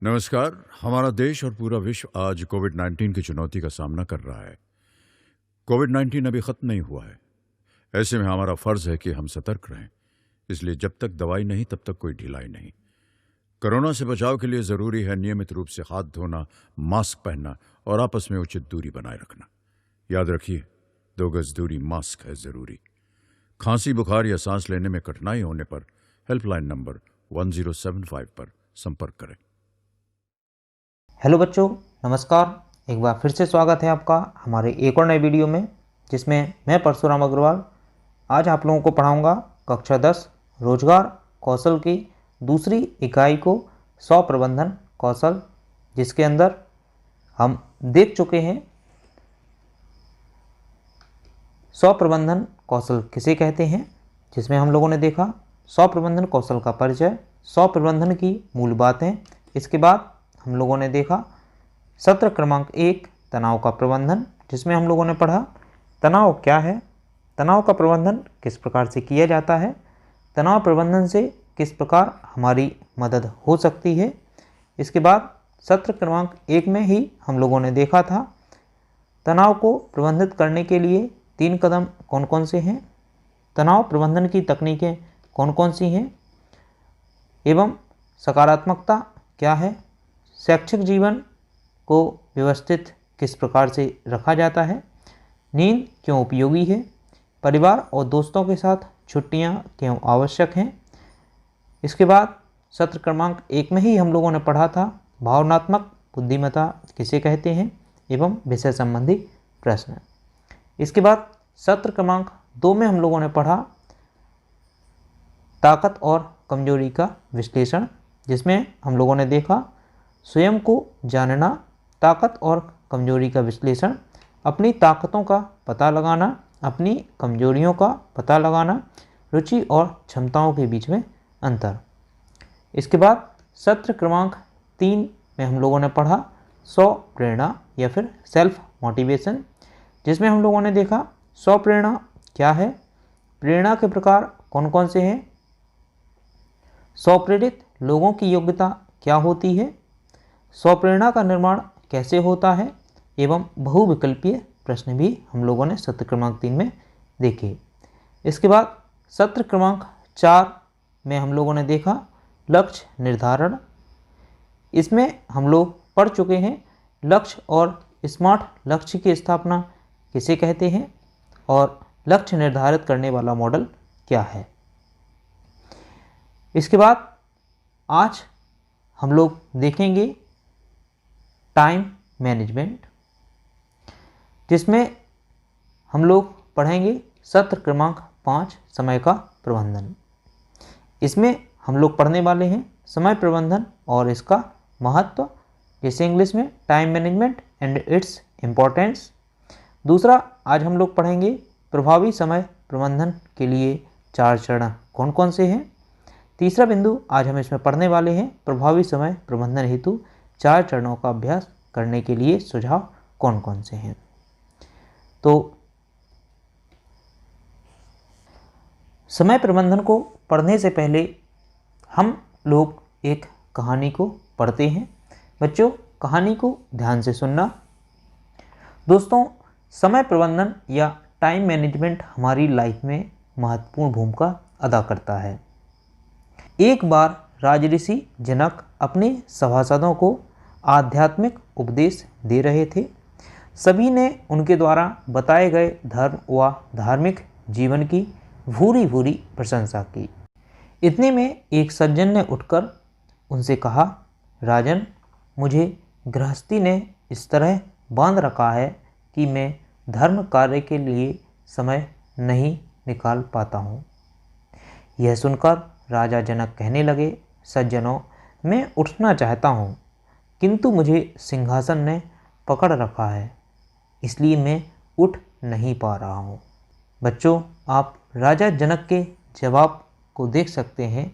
नमस्कार। हमारा देश और पूरा विश्व आज कोविड-19 की चुनौती का सामना कर रहा है। कोविड-19 अभी खत्म नहीं हुआ है। ऐसे में हमारा फर्ज है कि हम सतर्क रहें। इसलिए जब तक दवाई नहीं तब तक कोई ढिलाई नहीं। कोरोना से बचाव के लिए जरूरी है नियमित रूप से हाथ धोना, मास्क पहनना और आपस में उचित दूरी बनाए रखना। याद रखिए, 2 गज दूरी मास्क है जरूरी। खांसी, बुखार या सांस लेने में कठिनाई होने पर हेल्पलाइन नंबर 1075 पर संपर्क करें। हेलो बच्चों, नमस्कार। एक बार फिर से स्वागत है आपका हमारे एक और नए वीडियो में, जिसमें मैं परशुराम अग्रवाल आज आप लोगों को पढ़ाऊंगा कक्षा 10 रोजगार कौशल की दूसरी इकाई को 100 प्रबंधन कौशल, जिसके अंदर हम देख चुके हैं 100 प्रबंधन कौशल किसे कहते हैं, जिसमें हम लोगों ने देखा 100 प्रबंधन कौशल का परिचय, 100 प्रबंधन की मूल बातें। इसके बाद हम लोगों ने देखा सत्र क्रमांक 1 तनाव का प्रबंधन, जिसमें हम लोगों ने पढ़ा तनाव क्या है, तनाव का प्रबंधन किस प्रकार से किया जाता है, तनाव प्रबंधन से किस प्रकार हमारी मदद हो सकती है। इसके बाद सत्र क्रमांक 1 में ही हम लोगों ने देखा था तनाव को प्रबंधित करने के लिए 3 कदम कौन कौन से हैं, तनाव प्रबंधन की तकनीकें कौन कौन सी हैं, एवं सकारात्मकता क्या है, शैक्षिक जीवन को व्यवस्थित किस प्रकार से रखा जाता है, नींद क्यों उपयोगी है, परिवार और दोस्तों के साथ छुट्टियां क्यों आवश्यक हैं। इसके बाद सत्र क्रमांक 1 में ही हम लोगों ने पढ़ा था भावनात्मक बुद्धिमत्ता किसे कहते हैं एवं विषय संबंधी प्रश्न। इसके बाद सत्र क्रमांक 2 में हम लोगों ने पढ़ा ताकत और कमजोरी का विश्लेषण, जिसमें हम लोगों ने देखा स्वयं को जानना, ताकत और कमजोरी का विश्लेषण, अपनी ताकतों का पता लगाना, अपनी कमजोरियों का पता लगाना, रुचि और क्षमताओं के बीच में अंतर। इसके बाद सत्र क्रमांक 3 में हम लोगों ने पढ़ा 100 प्रेरणा या फिर सेल्फ मोटिवेशन, जिसमें हम लोगों ने देखा 100 प्रेरणा क्या है, प्रेरणा के प्रकार कौन कौन से हैं, 100 प्रेरित लोगों की योग्यता क्या होती है, 100 प्रेरणा का निर्माण कैसे होता है, एवं बहुविकल्पीय प्रश्न भी हम लोगों ने सत्र क्रमांक 3 में देखे। इसके बाद सत्र क्रमांक 4 में हम लोगों ने देखा लक्ष्य निर्धारण। इसमें हम लोग पढ़ चुके हैं लक्ष्य और स्मार्ट लक्ष्य की स्थापना किसे कहते हैं और लक्ष्य निर्धारित करने वाला मॉडल क्या है। इसके बाद आज हम लोग देखेंगे टाइम मैनेजमेंट, जिसमें हम लोग पढ़ेंगे सत्र क्रमांक 5 समय का प्रबंधन। इसमें हम लोग पढ़ने वाले हैं समय प्रबंधन और इसका महत्व, जैसे इंग्लिश में time management and its importance. दूसरा, आज हम लोग पढ़ेंगे प्रभावी समय प्रबंधन के लिए 4 चरण कौन कौन से हैं। तीसरा बिंदु आज हम इसमें पढ़ने वाले हैं प्रभावी समय प्रबंधन हेतु 4 चरणों का अभ्यास करने के लिए सुझाव कौन कौन से हैं। तो समय प्रबंधन को पढ़ने से पहले हम लोग एक कहानी को पढ़ते हैं। बच्चों, कहानी को ध्यान से सुनना। दोस्तों, समय प्रबंधन या टाइम मैनेजमेंट हमारी लाइफ में महत्वपूर्ण भूमिका अदा करता है। एक बार राजऋषि जनक अपने सभासदों को आध्यात्मिक उपदेश दे रहे थे। सभी ने उनके द्वारा बताए गए धर्म व धार्मिक जीवन की भूरी भूरी प्रशंसा की। इतने में एक सज्जन ने उठकर उनसे कहा, राजन, मुझे गृहस्थी ने इस तरह बांध रखा है कि मैं धर्म कार्य के लिए समय नहीं निकाल पाता हूँ। यह सुनकर राजा जनक कहने लगे, सज्जनों, मैं उठना चाहता हूँ, किंतु मुझे सिंहासन ने पकड़ रखा है, इसलिए मैं उठ नहीं पा रहा हूँ। बच्चों, आप राजा जनक के जवाब को देख सकते हैं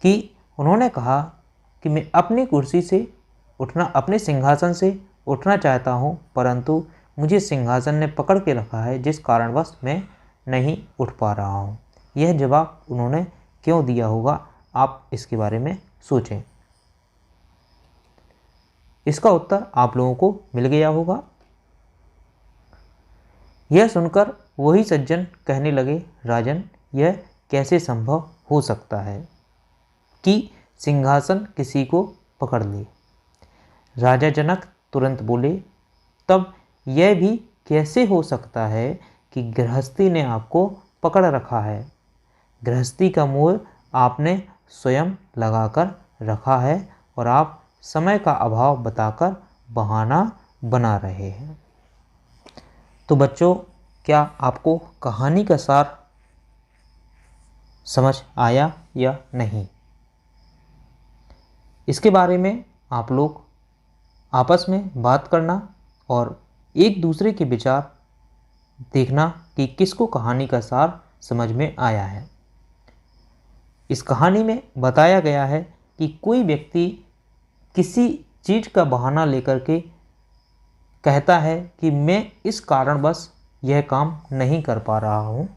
कि उन्होंने कहा कि मैं अपनी कुर्सी से उठना, अपने सिंहासन से उठना चाहता हूँ, परंतु मुझे सिंहासन ने पकड़ के रखा है, जिस कारणवश मैं नहीं उठ पा रहा हूँ। यह जवाब उन्होंने क्यों दिया होगा, आप इसके बारे में सोचें। इसका उत्तर आप लोगों को मिल गया होगा। यह सुनकर वही सज्जन कहने लगे, राजन, यह कैसे संभव हो सकता है कि सिंहासन किसी को पकड़ ले। राजा जनक तुरंत बोले, तब यह भी कैसे हो सकता है कि गृहस्थी ने आपको पकड़ रखा है। गृहस्थी का मोल आपने स्वयं लगाकर रखा है और आप समय का अभाव बताकर बहाना बना रहे हैं। तो बच्चों, क्या आपको कहानी का सार समझ आया या नहीं? इसके बारे में आप लोग आपस में बात करना और एक दूसरे के विचार देखना कि किसको कहानी का सार समझ में आया है। इस कहानी में बताया गया है कि कोई व्यक्ति किसी चीज़ का बहाना लेकर के कहता है कि मैं इस कारणवश यह काम नहीं कर पा रहा हूँ,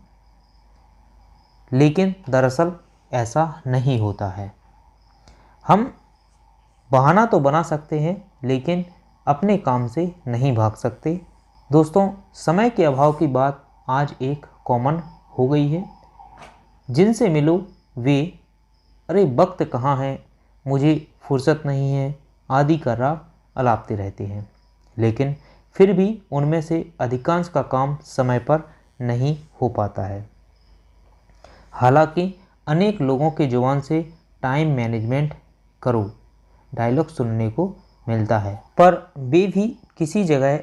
लेकिन दरअसल ऐसा नहीं होता है। हम बहाना तो बना सकते हैं लेकिन अपने काम से नहीं भाग सकते। दोस्तों, समय के अभाव की बात आज एक कॉमन हो गई है। जिनसे मिलो वे, अरे वक्त कहाँ है, मुझे फुर्सत नहीं है, आदि का राग अलापते रहते हैं, लेकिन फिर भी उनमें से अधिकांश का काम समय पर नहीं हो पाता है। हालांकि अनेक लोगों के जुबान से टाइम मैनेजमेंट करो डायलॉग सुनने को मिलता है, पर वे भी किसी जगह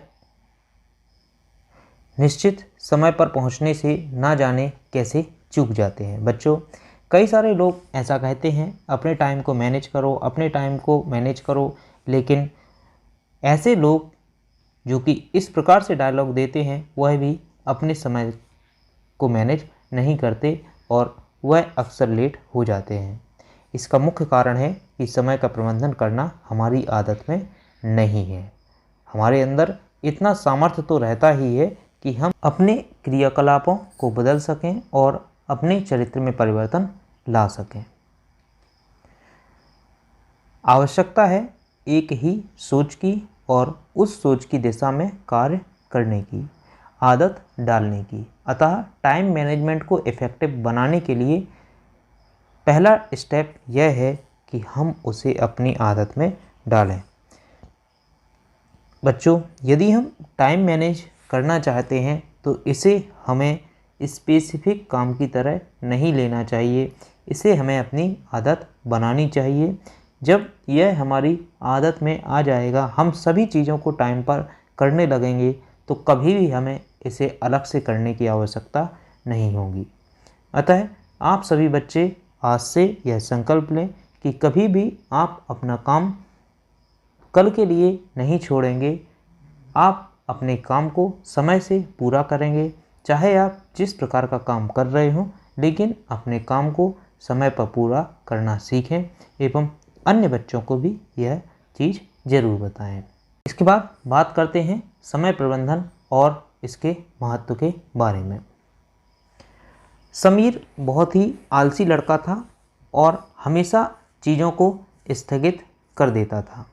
निश्चित समय पर पहुंचने से ना जाने कैसे चूक जाते हैं। बच्चों, कई सारे लोग ऐसा कहते हैं, अपने टाइम को मैनेज करो, अपने टाइम को मैनेज करो, लेकिन ऐसे लोग जो कि इस प्रकार से डायलॉग देते हैं वह भी अपने समय को मैनेज नहीं करते और वह अक्सर लेट हो जाते हैं। इसका मुख्य कारण है कि समय का प्रबंधन करना हमारी आदत में नहीं है। हमारे अंदर इतना सामर्थ्य तो रहता ही है कि हम अपने क्रियाकलापों को बदल सकें और अपने चरित्र में परिवर्तन ला सकें। आवश्यकता है एक ही सोच की और उस सोच की दिशा में कार्य करने की, आदत डालने की। अतः टाइम मैनेजमेंट को इफ़ेक्टिव बनाने के लिए पहला स्टेप यह है कि हम उसे अपनी आदत में डालें। बच्चों, यदि हम टाइम मैनेज करना चाहते हैं तो इसे हमें स्पेसिफिक काम की तरह नहीं लेना चाहिए, इसे हमें अपनी आदत बनानी चाहिए। जब यह हमारी आदत में आ जाएगा, हम सभी चीज़ों को टाइम पर करने लगेंगे, तो कभी भी हमें इसे अलग से करने की आवश्यकता नहीं होगी। अतः आप सभी बच्चे आज से यह संकल्प लें कि कभी भी आप अपना काम कल के लिए नहीं छोड़ेंगे। आप अपने काम को समय से पूरा करेंगे, चाहे आप जिस प्रकार का काम कर रहे हों, लेकिन अपने काम को समय पर पूरा करना सीखें एवं अन्य बच्चों को भी यह चीज़ ज़रूर बताएं। इसके बाद बात करते हैं समय प्रबंधन और इसके महत्व के बारे में। समीर बहुत ही आलसी लड़का था और हमेशा चीज़ों को स्थगित कर देता था।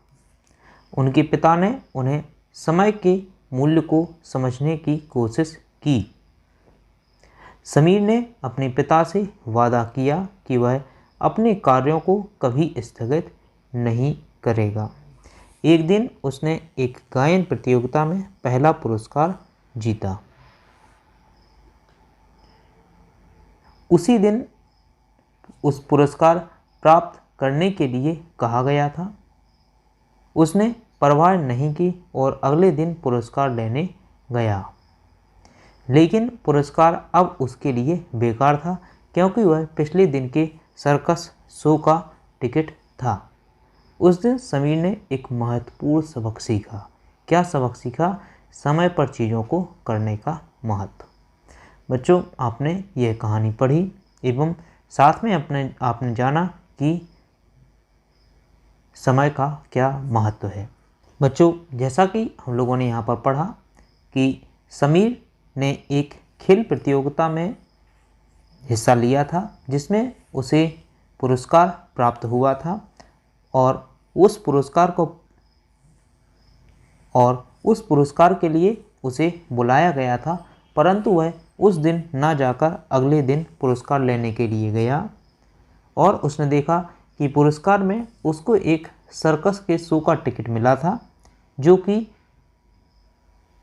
उनके पिता ने उन्हें समय के मूल्य को समझने की कोशिश की। समीर ने अपने पिता से वादा किया कि वह अपने कार्यों को कभी स्थगित नहीं करेगा। एक दिन उसने एक गायन प्रतियोगिता में पहला पुरस्कार जीता। उसी दिन उस पुरस्कार प्राप्त करने के लिए कहा गया था। उसने परवाह नहीं की और अगले दिन पुरस्कार लेने गया, लेकिन पुरस्कार अब उसके लिए बेकार था क्योंकि वह पिछले दिन के सर्कस शो का टिकट था। उस दिन समीर ने एक महत्वपूर्ण सबक सीखा। क्या सबक सीखा? समय पर चीज़ों को करने का महत्व। बच्चों, आपने यह कहानी पढ़ी एवं साथ में आपने जाना कि समय का क्या महत्व है। बच्चों, जैसा कि हम लोगों ने यहाँ पर पढ़ा कि समीर ने एक खेल प्रतियोगिता में हिस्सा लिया था जिसमें उसे पुरस्कार प्राप्त हुआ था और उस पुरस्कार को और उस पुरस्कार के लिए उसे बुलाया गया था, परंतु वह उस दिन ना जाकर अगले दिन पुरस्कार लेने के लिए गया और उसने देखा कि पुरस्कार में उसको एक सर्कस के शो का टिकट मिला था, जो कि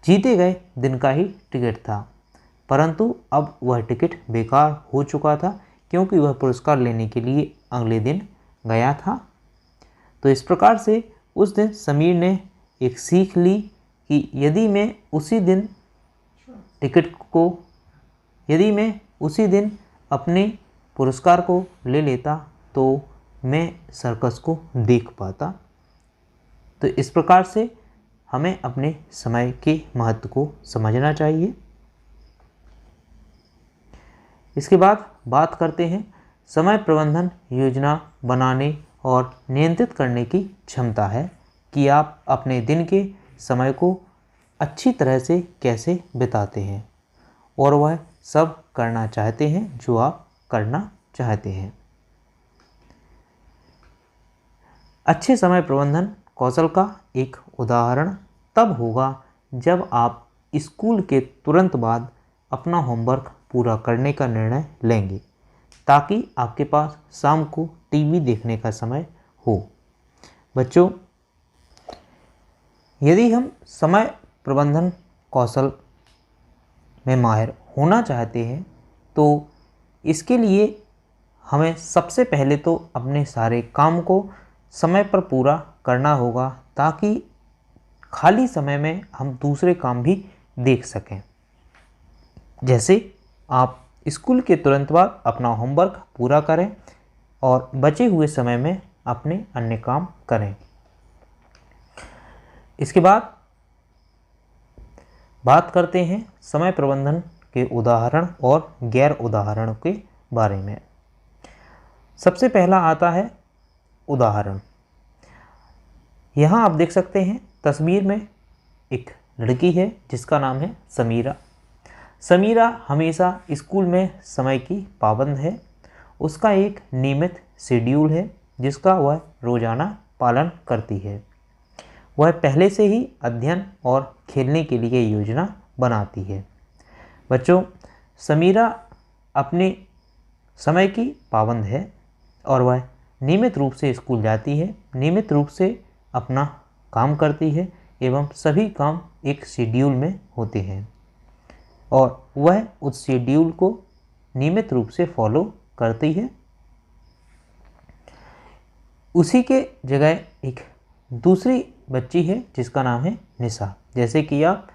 जीते गए दिन का ही टिकट था। परंतु अब वह टिकट बेकार हो चुका था, क्योंकि वह पुरस्कार लेने के लिए अगले दिन गया था। तो इस प्रकार से उस दिन समीर ने एक सीख ली कि यदि मैं उसी दिन अपने पुरस्कार को ले लेता तो मैं सर्कस को देख पाता। तो इस प्रकार से हमें अपने समय के महत्व को समझना चाहिए। इसके बाद बात करते हैं समय प्रबंधन योजना बनाने और नियंत्रित करने की क्षमता है कि आप अपने दिन के समय को अच्छी तरह से कैसे बिताते हैं और वह सब करना चाहते हैं जो आप करना चाहते हैं। अच्छे समय प्रबंधन कौशल का एक उदाहरण तब होगा जब आप स्कूल के तुरंत बाद अपना होमवर्क पूरा करने का निर्णय लेंगे, ताकि आपके पास शाम को टीवी देखने का समय हो। बच्चों, यदि हम समय प्रबंधन कौशल में माहिर होना चाहते हैं तो इसके लिए हमें सबसे पहले तो अपने सारे काम को समय पर पूरा करना होगा, ताकि खाली समय में हम दूसरे काम भी देख सकें। जैसे आप स्कूल के तुरंत बाद अपना होमवर्क पूरा करें और बचे हुए समय में अपने अन्य काम करें। इसके बाद बात करते हैं समय प्रबंधन के उदाहरण और गैर उदाहरण के बारे में। सबसे पहला आता है उदाहरण। यहाँ आप देख सकते हैं तस्वीर में एक लड़की है जिसका नाम है समीरा। समीरा हमेशा स्कूल में समय की पाबंद है। उसका एक नियमित शेड्यूल है जिसका वह रोज़ाना पालन करती है। वह पहले से ही अध्ययन और खेलने के लिए योजना बनाती है। बच्चों, समीरा अपने समय की पाबंद है और वह नियमित रूप से स्कूल जाती है, नियमित रूप से अपना काम करती है एवं सभी काम एक शेड्यूल में होते हैं और वह उस शेड्यूल को नियमित रूप से फॉलो करती है। उसी के जगह एक दूसरी बच्ची है जिसका नाम है निशा, जैसे कि आप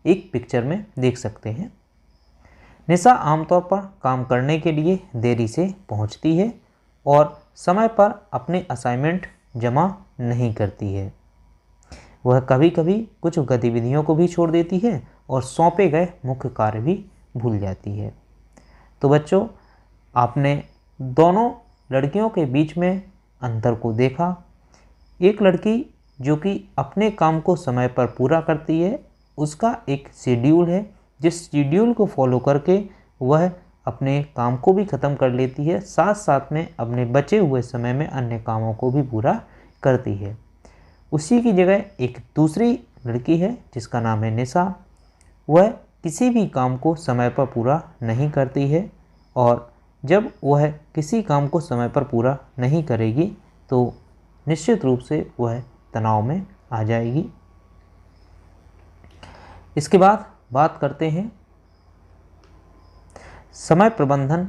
एक पिक्चर में देख सकते हैं। निशा आमतौर पर काम करने के लिए देरी से पहुंचती है और समय पर अपने असाइनमेंट जमा नहीं करती है। वह कभी कभी कुछ गतिविधियों को भी छोड़ देती है और सौंपे गए मुख्य कार्य भी भूल जाती है। तो बच्चों, आपने दोनों लड़कियों के बीच में अंतर को देखा। एक लड़की जो कि अपने काम को समय पर पूरा करती है, उसका एक शेड्यूल है, जिस शेड्यूल को फॉलो करके वह अपने काम को भी ख़त्म कर लेती है, साथ साथ में अपने बचे हुए समय में अन्य कामों को भी पूरा करती है। उसी की जगह एक दूसरी लड़की है जिसका नाम है निशा। वह किसी भी काम को समय पर पूरा नहीं करती है और जब वह किसी काम को समय पर पूरा नहीं करेगी तो निश्चित रूप से वह तनाव में आ जाएगी। इसके बाद बात करते हैं समय प्रबंधन।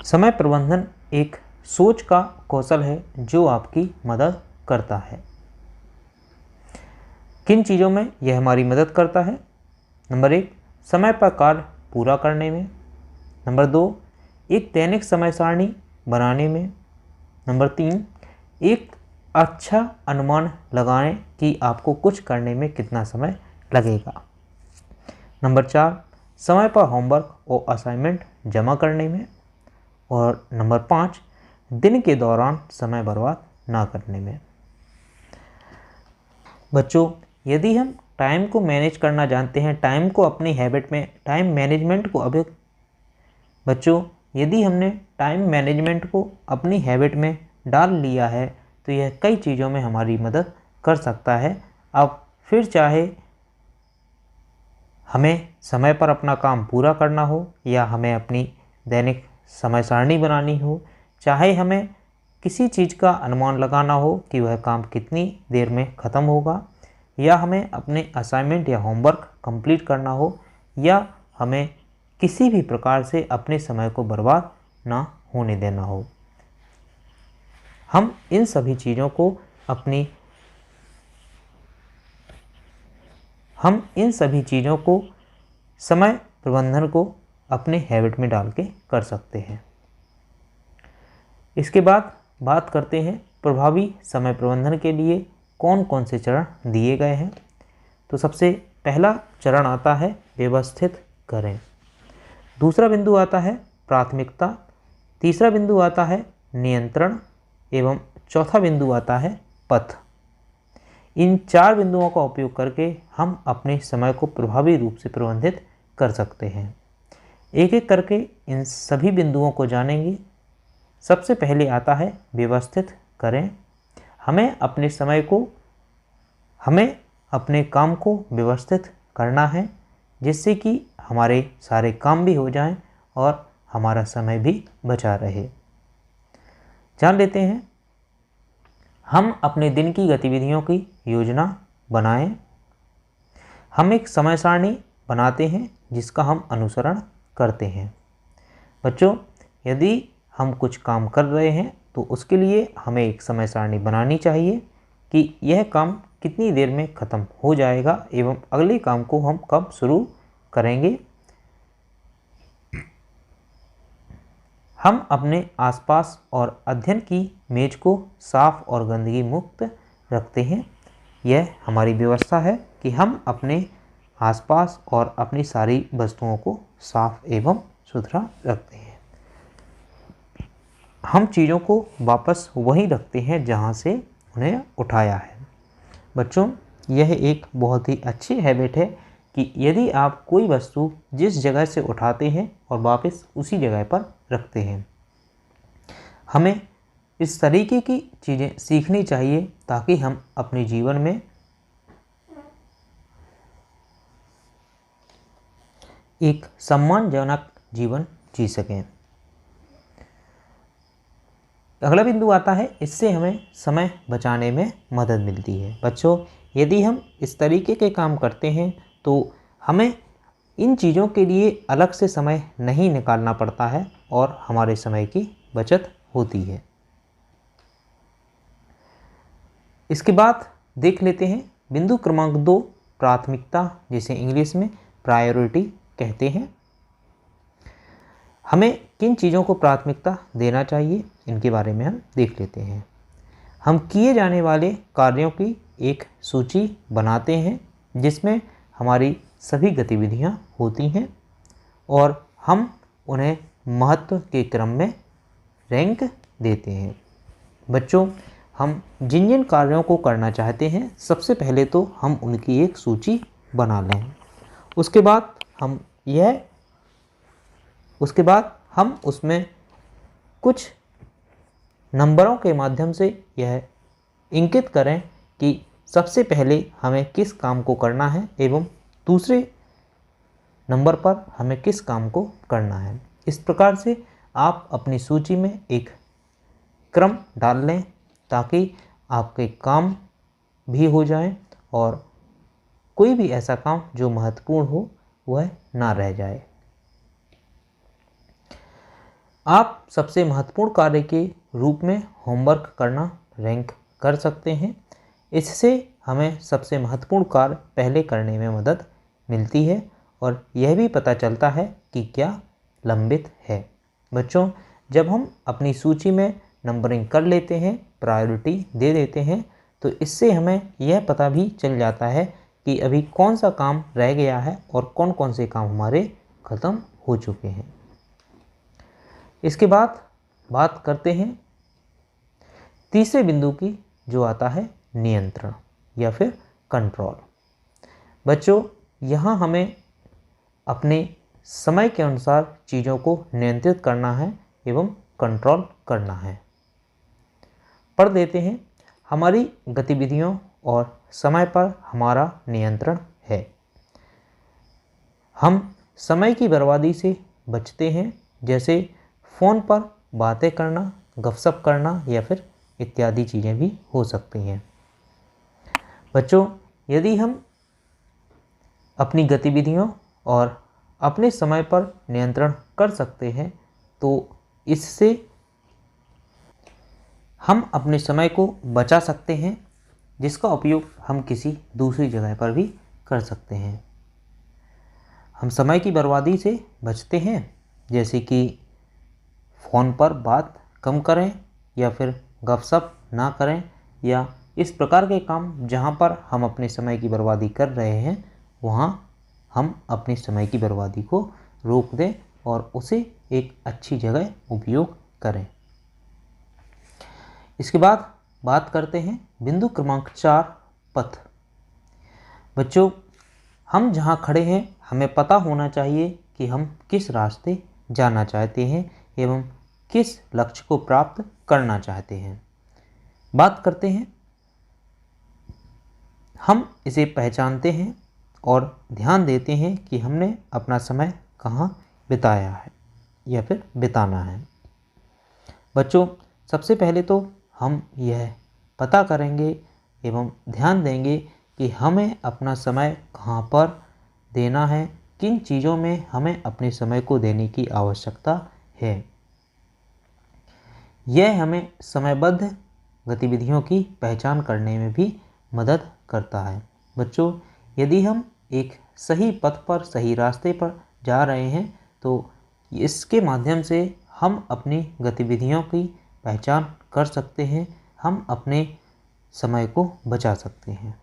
समय प्रबंधन एक सोच का कौशल है जो आपकी मदद करता है। किन चीज़ों में यह हमारी मदद करता है? नंबर 1, समय पर कार्य पूरा करने में। नंबर 2, एक दैनिक समय सारणी बनाने में। नंबर 3, एक अच्छा अनुमान लगाएं कि आपको कुछ करने में कितना समय लगेगा। नंबर 4, समय पर होमवर्क और असाइनमेंट जमा करने में। और नंबर 5, दिन के दौरान समय बर्बाद ना करने में। बच्चों, यदि हम टाइम को मैनेज करना जानते हैं, टाइम को अपनी हैबिट में, टाइम मैनेजमेंट को यदि हमने टाइम मैनेजमेंट को अपनी हैबिट में डाल लिया है तो यह कई चीज़ों में हमारी मदद कर सकता है। अब फिर चाहे हमें समय पर अपना काम पूरा करना हो या हमें अपनी दैनिक समय सारणी बनानी हो, चाहे हमें किसी चीज़ का अनुमान लगाना हो कि वह काम कितनी देर में ख़त्म होगा, या हमें अपने असाइनमेंट या होमवर्क कंप्लीट करना हो, या हमें किसी भी प्रकार से अपने समय को बर्बाद ना होने देना हो, हम इन सभी चीज़ों को समय प्रबंधन को अपने हैबिट में डाल के कर सकते हैं। इसके बाद बात करते हैं प्रभावी समय प्रबंधन के लिए कौन कौन से चरण दिए गए हैं। तो सबसे पहला चरण आता है व्यवस्थित करें, दूसरा बिंदु आता है प्राथमिकता, तीसरा बिंदु आता है नियंत्रण एवं चौथा बिंदु आता है पथ। इन 4 बिंदुओं का उपयोग करके हम अपने समय को प्रभावी रूप से प्रबंधित कर सकते हैं। एक एक करके इन सभी बिंदुओं को जानेंगे। सबसे पहले आता है व्यवस्थित करें। हमें अपने काम को व्यवस्थित करना है, जिससे कि हमारे सारे काम भी हो जाएं और हमारा समय भी बचा रहे। जान लेते हैं, हम अपने दिन की गतिविधियों की योजना बनाएं। हम एक समय सारणी बनाते हैं जिसका हम अनुसरण करते हैं। बच्चों, यदि हम कुछ काम कर रहे हैं तो उसके लिए हमें एक समय सारणी बनानी चाहिए कि यह काम कितनी देर में ख़त्म हो जाएगा एवं अगले काम को हम कब शुरू करेंगे। हम अपने आसपास और अध्ययन की मेज को साफ और गंदगी मुक्त रखते हैं। यह हमारी व्यवस्था है कि हम अपने आसपास और अपनी सारी वस्तुओं को साफ एवं सुथरा रखते हैं। हम चीज़ों को वापस वहीं रखते हैं जहां से उन्हें उठाया है। बच्चों, यह एक बहुत ही अच्छी हैबिट है कि यदि आप कोई वस्तु जिस जगह से उठाते हैं और वापस उसी जगह पर रखते हैं। हमें इस तरीके की चीज़ें सीखनी चाहिए ताकि हम अपने जीवन में एक सम्मानजनक जीवन जी सकें। अगला बिंदु आता है, इससे हमें समय बचाने में मदद मिलती है। बच्चों, यदि हम इस तरीके के काम करते हैं तो हमें इन चीज़ों के लिए अलग से समय नहीं निकालना पड़ता है और हमारे समय की बचत होती है। इसके बाद देख लेते हैं बिंदु क्रमांक 2, प्राथमिकता, जिसे इंग्लिश में प्रायोरिटी कहते हैं। हमें किन चीज़ों को प्राथमिकता देना चाहिए, इनके बारे में हम देख लेते हैं। हम किए जाने वाले कार्यों की एक सूची बनाते हैं जिसमें हमारी सभी गतिविधियां होती हैं और हम उन्हें महत्व के क्रम में रैंक देते हैं। बच्चों, हम जिन जिन कार्यों को करना चाहते हैं सबसे पहले तो हम उनकी एक सूची बना लें। उसके बाद हम उसमें कुछ नंबरों के माध्यम से यह इंगित करें कि सबसे पहले हमें किस काम को करना है एवं दूसरे नंबर पर हमें किस काम को करना है। इस प्रकार से आप अपनी सूची में एक क्रम डाल लें ताकि आपके काम भी हो जाएं और कोई भी ऐसा काम जो महत्वपूर्ण हो वह ना रह जाए। आप सबसे महत्वपूर्ण कार्य के रूप में होमवर्क करना रैंक कर सकते हैं। इससे हमें सबसे महत्वपूर्ण कार्य पहले करने में मदद मिलती है और यह भी पता चलता है कि क्या लंबित है। बच्चों, जब हम अपनी सूची में नंबरिंग कर लेते हैं, प्रायोरिटी दे देते हैं, तो इससे हमें यह पता भी चल जाता है कि अभी कौन सा काम रह गया है और कौन कौन से काम हमारे ख़त्म हो चुके हैं। इसके बाद बात करते हैं तीसरे बिंदु की, जो आता है नियंत्रण या फिर कंट्रोल। बच्चों, यहाँ हमें अपने समय के अनुसार चीज़ों को नियंत्रित करना है एवं कंट्रोल करना है। पढ़ देते हैं, हमारी गतिविधियों और समय पर हमारा नियंत्रण है। हम समय की बर्बादी से बचते हैं, जैसे फ़ोन पर बातें करना, गपशप करना या फिर इत्यादि चीज़ें भी हो सकती हैं। बच्चों, यदि हम अपनी गतिविधियों और अपने समय पर नियंत्रण कर सकते हैं तो इससे हम अपने समय को बचा सकते हैं, जिसका उपयोग हम किसी दूसरी जगह पर भी कर सकते हैं। हम समय की बर्बादी से बचते हैं, जैसे कि फ़ोन पर बात कम करें या फिर गपशप ना करें, या इस प्रकार के काम जहाँ पर हम अपने समय की बर्बादी कर रहे हैं वहाँ हम अपने समय की बर्बादी को रोक दें और उसे एक अच्छी जगह उपयोग करें। इसके बाद बात करते हैं बिंदु क्रमांक 4, पथ। बच्चों, हम जहाँ खड़े हैं हमें पता होना चाहिए कि हम किस रास्ते जाना चाहते हैं एवं किस लक्ष्य को प्राप्त करना चाहते हैं। बात करते हैं, हम इसे पहचानते हैं और ध्यान देते हैं कि हमने अपना समय कहाँ बिताया है या फिर बिताना है। बच्चों, सबसे पहले तो हम यह पता करेंगे एवं ध्यान देंगे कि हमें अपना समय कहाँ पर देना है, किन चीज़ों में हमें अपने समय को देने की आवश्यकता है। यह हमें समयबद्ध गतिविधियों की पहचान करने में भी मदद करता है। बच्चों, यदि हम एक सही पथ पर, सही रास्ते पर जा रहे हैं तो इसके माध्यम से हम अपनी गतिविधियों की पहचान कर सकते हैं, हम अपने समय को बचा सकते हैं।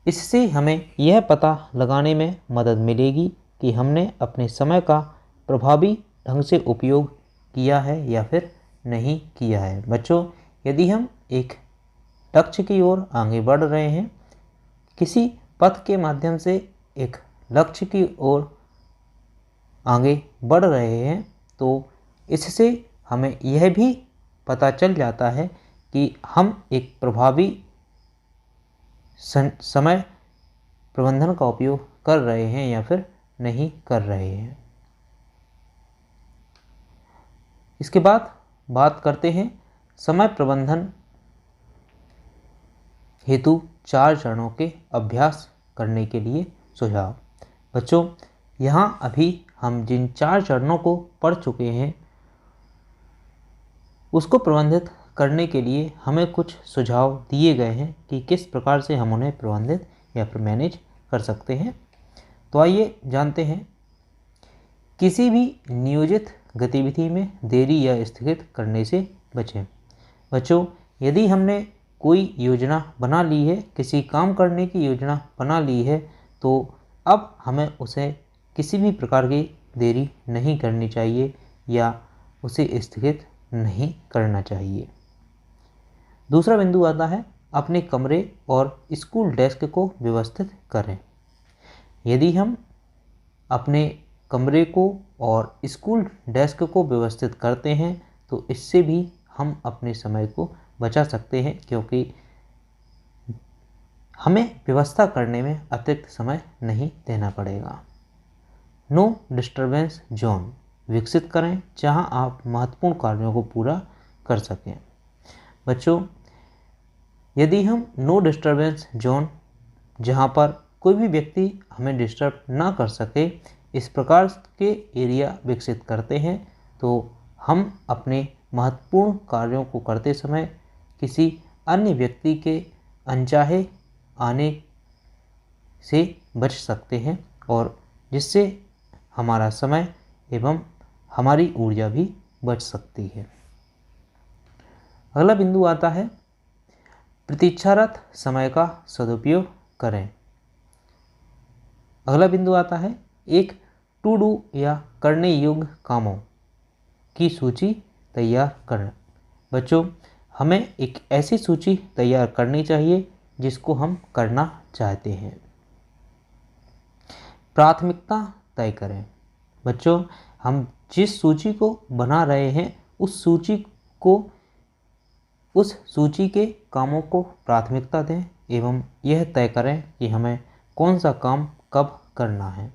इससे हमें यह पता लगाने में मदद मिलेगी कि हमने अपने समय का प्रभावी ढंग से उपयोग किया है या फिर नहीं किया है। बच्चों, यदि हम एक लक्ष्य की ओर आगे बढ़ रहे हैं, किसी पथ के माध्यम से एक लक्ष्य की ओर आगे बढ़ रहे हैं, तो इससे हमें यह भी पता चल जाता है कि हम एक प्रभावी समय प्रबंधन का उपयोग कर रहे हैं या फिर नहीं कर रहे हैं। इसके बाद बात करते हैं समय प्रबंधन हेतु 4 चरणों के अभ्यास करने के लिए सुझाव। बच्चों, यहाँ अभी हम जिन 4 चरणों को पढ़ चुके हैं उसको प्रबंधित करने के लिए हमें कुछ सुझाव दिए गए हैं कि किस प्रकार से हम उन्हें प्रबंधित या फिर मैनेज कर सकते हैं। तो आइए जानते हैं। किसी भी नियोजित गतिविधि में देरी या स्थगित करने से बचें। बच्चों, यदि हमने कोई योजना बना ली है, किसी काम करने की योजना बना ली है, तो अब हमें उसे किसी भी प्रकार की देरी नहीं करनी चाहिए या उसे स्थगित नहीं करना चाहिए। दूसरा बिंदु आता है अपने कमरे और स्कूल डेस्क को व्यवस्थित करें। यदि हम अपने कमरे को और स्कूल डेस्क को व्यवस्थित करते हैं तो इससे भी हम अपने समय को बचा सकते हैं, क्योंकि हमें व्यवस्था करने में अतिरिक्त समय नहीं देना पड़ेगा। नो डिस्टरबेंस जोन विकसित करें जहां आप महत्वपूर्ण कार्यों को पूरा कर सकें। बच्चों, यदि हम नो डिस्टरबेंस जोन, जहां पर कोई भी व्यक्ति हमें डिस्टर्ब ना कर सके, इस प्रकार के एरिया विकसित करते हैं तो हम अपने महत्वपूर्ण कार्यों को करते समय किसी अन्य व्यक्ति के अनचाहे आने से बच सकते हैं और जिससे हमारा समय एवं हमारी ऊर्जा भी बच सकती है। अगला बिंदु आता है प्रतीक्षारत समय का सदुपयोग करें। अगला बिंदु आता है एक टू डू या करने योग्य कामों की सूची तैयार करें। बच्चों, हमें एक ऐसी सूची तैयार करनी चाहिए जिसको हम करना चाहते हैं। प्राथमिकता तय करें। बच्चों, हम जिस सूची को बना रहे हैं उस सूची को उस सूची के कामों को प्राथमिकता दें एवं यह तय करें कि हमें कौन सा काम कब करना है।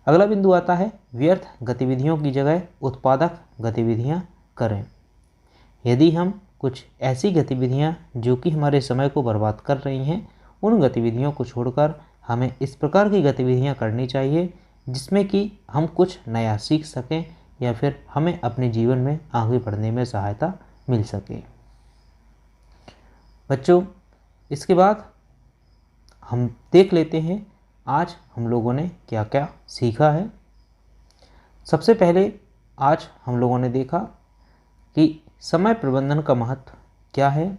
अगला बिंदु आता है व्यर्थ गतिविधियों की जगह उत्पादक गतिविधियां करें। यदि हम कुछ ऐसी गतिविधियां जो कि हमारे समय को बर्बाद कर रही हैं, उन गतिविधियों को छोड़कर हमें इस प्रकार की गतिविधियां करनी चाहिए जिसमें कि हम कुछ नया सीख सकें या फिर हमें अपने जीवन में आगे बढ़ने में सहायता मिल सके। बच्चों, इसके बाद हम देख लेते हैं आज हम लोगों ने क्या क्या सीखा है। सबसे पहले आज हम लोगों ने देखा कि समय प्रबंधन का महत्व क्या है।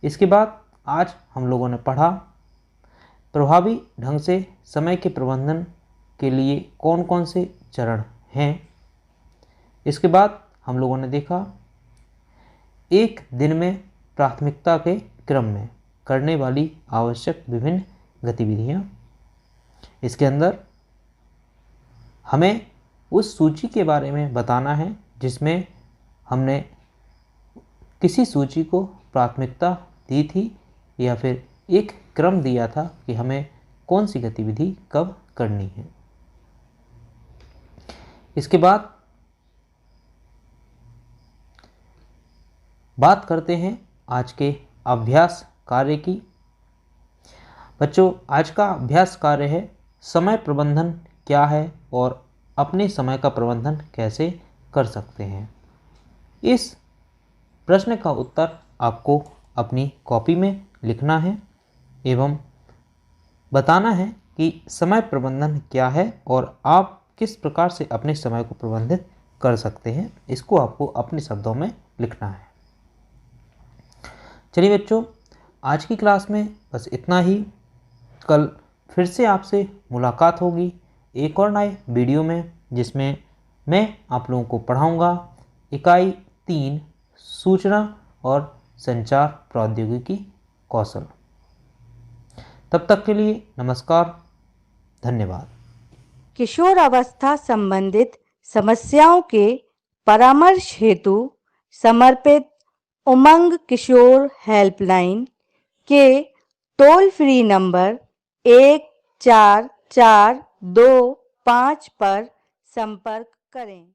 इसके बाद आज हम लोगों ने पढ़ा प्रभावी ढंग से समय के प्रबंधन के लिए कौन कौन से चरण हैं। इसके बाद हम लोगों ने देखा एक दिन में प्राथमिकता के क्रम में करने वाली आवश्यक विभिन्न गतिविधियां। इसके अंदर हमें उस सूची के बारे में बताना है जिसमें हमने किसी सूची को प्राथमिकता दी थी या फिर एक क्रम दिया था कि हमें कौन सी गतिविधि कब करनी है। इसके बाद बात करते हैं आज के अभ्यास कार्य की। बच्चों, आज का अभ्यास कार्य है समय प्रबंधन क्या है और अपने समय का प्रबंधन कैसे कर सकते हैं। इस प्रश्न का उत्तर आपको अपनी कॉपी में लिखना है एवं बताना है कि समय प्रबंधन क्या है और आप किस प्रकार से अपने समय को प्रबंधित कर सकते हैं। इसको आपको अपने शब्दों में लिखना है। चलिए बच्चों, आज की क्लास में बस इतना ही। कल फिर से आपसे मुलाकात होगी एक और नए वीडियो में, जिसमें मैं आप लोगों को पढ़ाऊंगा इकाई 3 सूचना और संचार प्रौद्योगिकी कौशल। तब तक के लिए नमस्कार, धन्यवाद। किशोर अवस्था संबंधित समस्याओं के परामर्श हेतु समर्पित उमंग किशोर हेल्पलाइन के टोल फ्री नंबर 144225 पर संपर्क करें।